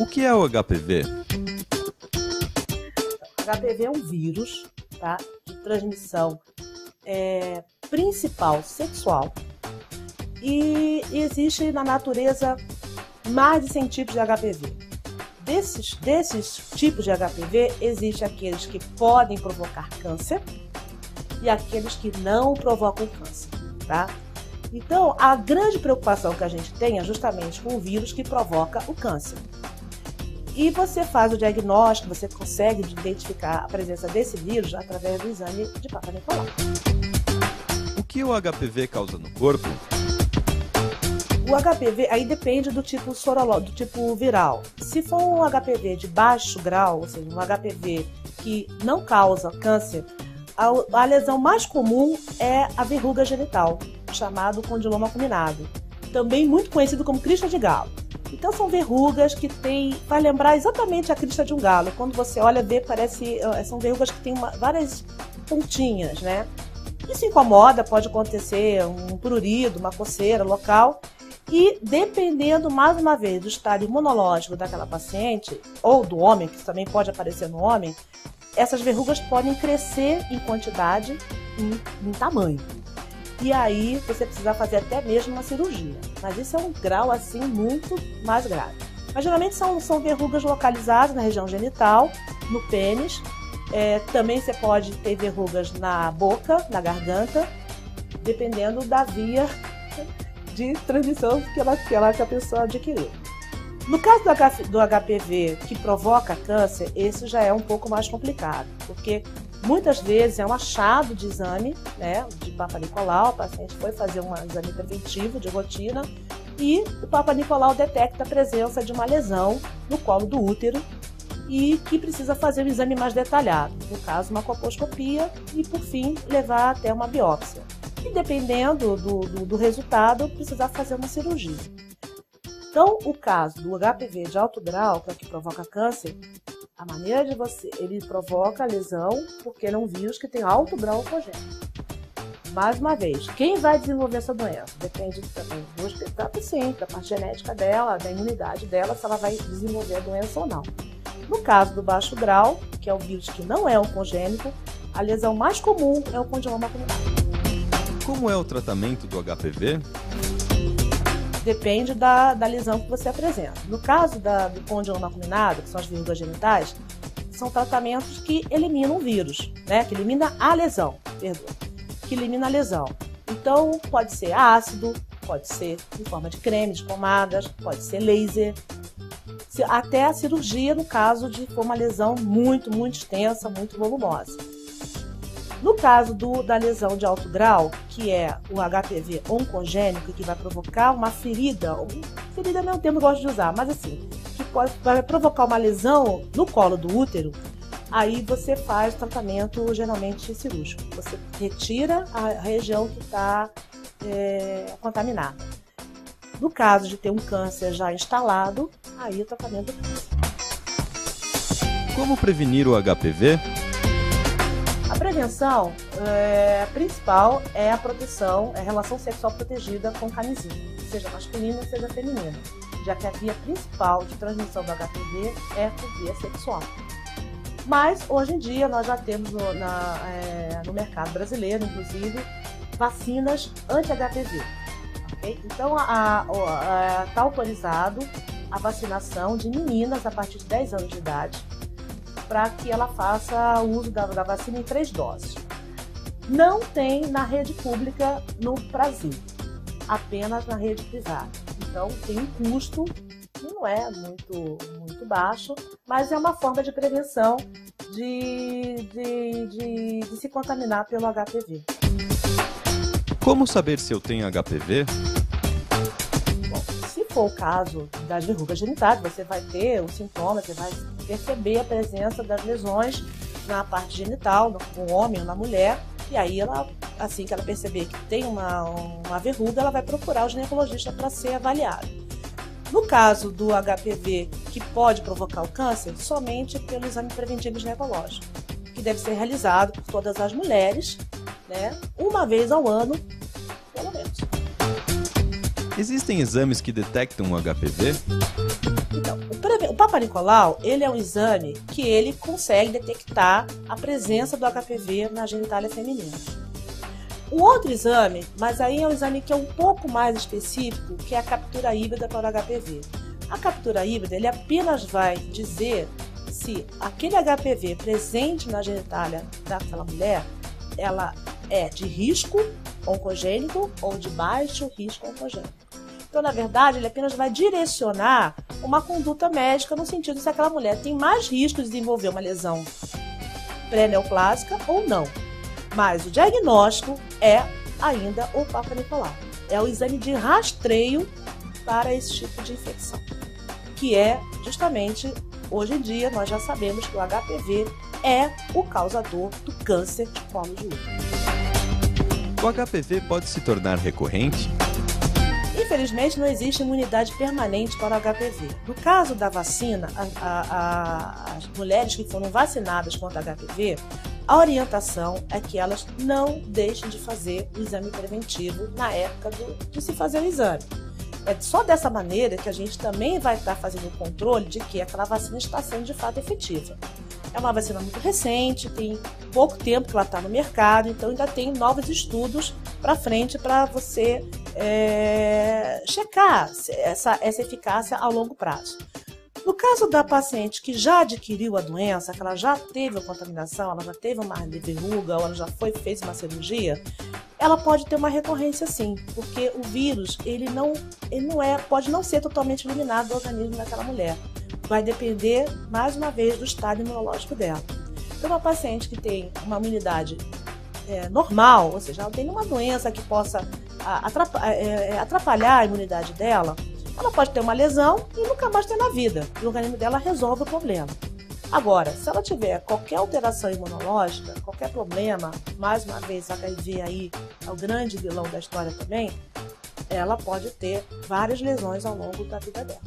O que é o HPV? HPV é um vírus, tá, de transmissão principal sexual e existe na natureza mais de 100 tipos de HPV. Desses tipos de HPV, existem aqueles que podem provocar câncer e aqueles que não provocam câncer, tá? Então, a grande preocupação que a gente tem é justamente com o vírus que provoca o câncer. E você faz o diagnóstico, você consegue identificar a presença desse vírus através do exame de Papa Nicolau. O que o HPV causa no corpo? O HPV aí depende do tipo sorológico, do tipo viral. Se for um HPV de baixo grau, ou seja, um HPV que não causa câncer, a lesão mais comum é a verruga genital, chamado condiloma acuminado, também muito conhecido como crista de galo. Então são verrugas que vai lembrar exatamente a crista de um galo. Quando você olha, vê, são verrugas que têm várias pontinhas, né? Isso incomoda, pode acontecer um prurido, uma coceira local. E dependendo, mais uma vez, do estado imunológico daquela paciente, ou do homem, que também pode aparecer no homem, essas verrugas podem crescer em quantidade e em tamanho. E aí você precisa fazer até mesmo uma cirurgia. Mas isso é um grau assim muito mais grave. Mas geralmente são verrugas localizadas na região genital, no pênis. Também você pode ter verrugas na boca, na garganta, dependendo da via de transmissão que a pessoa adquiriu. No caso do HPV que provoca câncer, esse já é um pouco mais complicado, porque muitas vezes é um achado de exame, né, de Papa Nicolau, o paciente foi fazer um exame preventivo de rotina e o Papa Nicolau detecta a presença de uma lesão no colo do útero e que precisa fazer um exame mais detalhado, no caso uma colposcopia e, por fim, levar até uma biópsia. E dependendo do resultado, precisar fazer uma cirurgia. Então, o caso do HPV de alto grau, que é o que provoca câncer, a maneira de ele provoca a lesão porque ele é um vírus que tem alto grau oncogênico. Mais uma vez, quem vai desenvolver essa doença? Depende também da paciente, da parte genética dela, da imunidade dela, se ela vai desenvolver a doença ou não. No caso do baixo grau, que é o vírus que não é oncogênico, a lesão mais comum é o condiloma acuminado. Como é o tratamento do HPV? Depende da lesão que você apresenta. No caso do condiloma acuminado, que são as verrugas genitais, são tratamentos que eliminam o vírus, né? Que elimina a lesão, que elimina a lesão. Então, pode ser ácido, pode ser em forma de creme, de pomadas, pode ser laser, até a cirurgia no caso de for uma lesão muito, muito extensa, muito volumosa. No caso da lesão de alto grau, que é o HPV oncogênico, que vai provocar uma ferida, ferida não é um termo que eu gosto de usar, mas assim, vai provocar uma lesão no colo do útero, aí você faz tratamento geralmente cirúrgico. Você retira a região que está contaminada. No caso de ter um câncer já instalado, aí o tratamento do câncer. Como prevenir o HPV? A prevenção principal é a proteção, é a relação sexual protegida com camisinha, seja masculina, seja feminina, já que a via principal de transmissão do HPV é por via sexual. Mas, hoje em dia, nós já temos no mercado brasileiro, inclusive, vacinas anti-HPV. Okay? Então, está autorizado a vacinação de meninas a partir de 10 anos de idade, para que ela faça o uso da vacina em 3 doses. Não tem na rede pública no Brasil, apenas na rede privada. Então, tem um custo que não é muito baixo, mas é uma forma de prevenção de se contaminar pelo HPV. Como saber se eu tenho HPV? Se for o caso das verrugas genitais, você vai ter os sintomas, você vai perceber a presença das lesões na parte genital, no homem ou na mulher, e aí ela, assim que ela perceber que tem uma verruga, ela vai procurar o ginecologista para ser avaliada. No caso do HPV, que pode provocar o câncer, somente pelo exame preventivo ginecológico, que deve ser realizado por todas as mulheres, né, uma vez ao ano, pelo menos. Existem exames que detectam o HPV? Então, Papa Nicolau, ele é um exame que ele consegue detectar a presença do HPV na genitália feminina. Um outro exame, mas aí é um exame que é um pouco mais específico, que é a captura híbrida para o HPV. A captura híbrida, ele apenas vai dizer se aquele HPV presente na genitália daquela mulher, ela é de risco oncogênico ou de baixo risco oncogênico. Então, na verdade, ele apenas vai direcionar uma conduta médica no sentido de se aquela mulher tem mais risco de desenvolver uma lesão pré-neoplásica ou não. Mas o diagnóstico é ainda o Papa Nicolau. É o exame de rastreio para esse tipo de infecção, que é justamente, hoje em dia, nós já sabemos que o HPV é o causador do câncer de colo de útero. O HPV pode se tornar recorrente? Infelizmente, não existe imunidade permanente para o HPV. No caso da vacina, as mulheres que foram vacinadas contra HPV, a orientação é que elas não deixem de fazer o exame preventivo na época de se fazer o exame. É só dessa maneira que a gente também vai estar fazendo o controle de que aquela vacina está sendo de fato efetiva. É uma vacina muito recente, tem pouco tempo que ela está no mercado, então ainda tem novos estudos para frente para você checar essa eficácia a longo prazo. No caso da paciente que já adquiriu a doença, que ela já teve a contaminação, ela já teve uma verruga ou ela já fez uma cirurgia, ela pode ter uma recorrência sim, porque o vírus pode não ser totalmente eliminado do organismo daquela mulher. Vai depender, mais uma vez, do estado imunológico dela. Então, uma paciente que tem uma imunidade normal, ou seja, ela tem uma doença que possa atrapalhar a imunidade dela, ela pode ter uma lesão e nunca mais ter na vida. E o organismo dela resolve o problema. Agora, se ela tiver qualquer alteração imunológica, qualquer problema, mais uma vez, HIV aí é o grande vilão da história também, ela pode ter várias lesões ao longo da vida dela.